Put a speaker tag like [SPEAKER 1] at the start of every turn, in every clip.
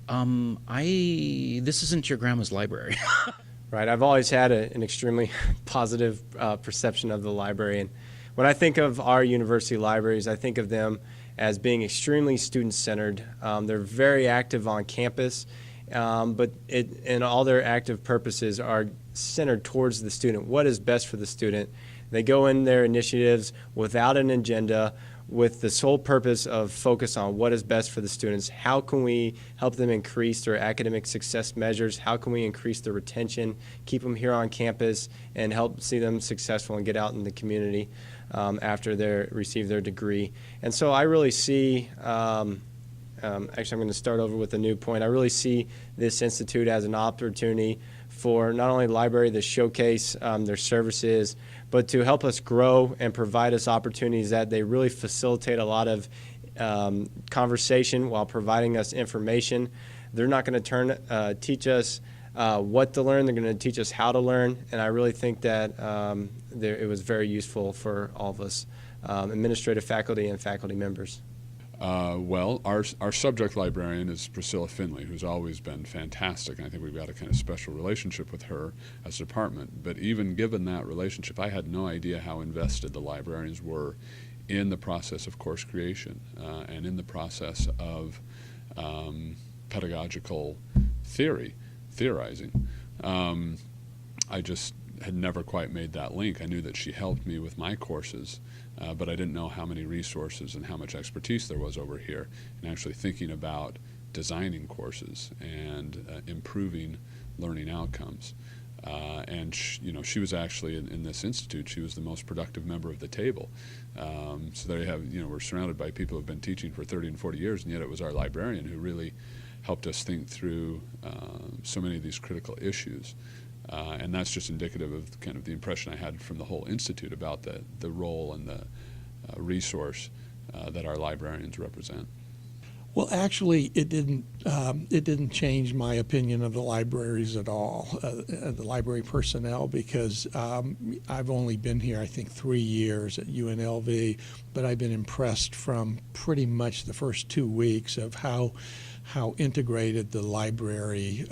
[SPEAKER 1] This isn't your grandma's library.
[SPEAKER 2] Right. I've always had an extremely positive perception of the library. And when I think of our university libraries, I think of them as being extremely student-centered. They're very active on campus, and all their active purposes are centered towards the student. What is best for the student? They go in their initiatives without an agenda, with the sole purpose of focus on what is best for the students. How can we help them increase their academic success measures? How can we increase their retention, keep them here on campus, and help see them successful and get out in the community after they receive their degree? And so I really see, actually I'm going to start over with a new point. I really see this institute as an opportunity for not only the library to showcase their services, but to help us grow and provide us opportunities that they really facilitate a lot of conversation while providing us information. They're not going to teach us what to learn. They're going to teach us how to learn, and I really think that it was very useful for all of us, administrative faculty and faculty members.
[SPEAKER 3] Well, our subject librarian is Priscilla Finley, who's always been fantastic. And I think we've got a kind of special relationship with her as a department. But even given that relationship, I had no idea how invested the librarians were in the process of course creation and in the process of pedagogical theorizing. I just had never quite made that link. I knew that she helped me with my courses, but I didn't know how many resources and how much expertise there was over here in actually thinking about designing courses and improving learning outcomes. And she was actually in this institute, she was the most productive member of the table. So there you have, we're surrounded by people who have been teaching for 30 and 40 years, and yet it was our librarian who really helped us think through so many of these critical issues. And that's just indicative of kind of the impression I had from the whole institute about the role and the resource that our librarians represent.
[SPEAKER 4] Well, actually, it didn't change my opinion of the libraries at all, the library personnel, because I've only been here, I think, 3 years at UNLV, but I've been impressed from pretty much the first 2 weeks of how integrated the library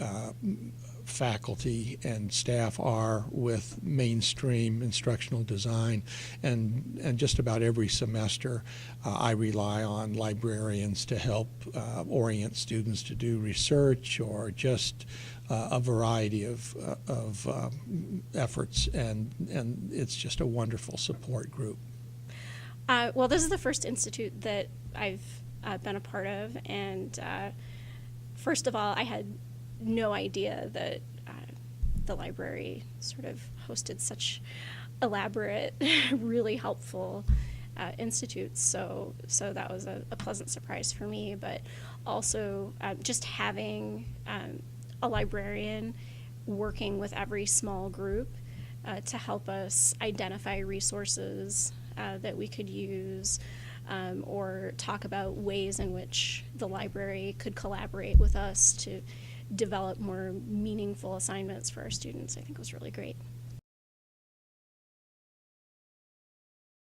[SPEAKER 4] faculty and staff are with mainstream instructional design, and just about every semester I rely on librarians to help orient students to do research or just a variety of efforts, and it's just a wonderful support group.
[SPEAKER 5] Well, this is the first institute that I've been a part of, and first of all, I had no idea that the library sort of hosted such elaborate, really helpful institutes. So that was a pleasant surprise for me. But also just having a librarian working with every small group to help us identify resources that we could use, or talk about ways in which the library could collaborate with us to develop more meaningful assignments for our students, I think was really great.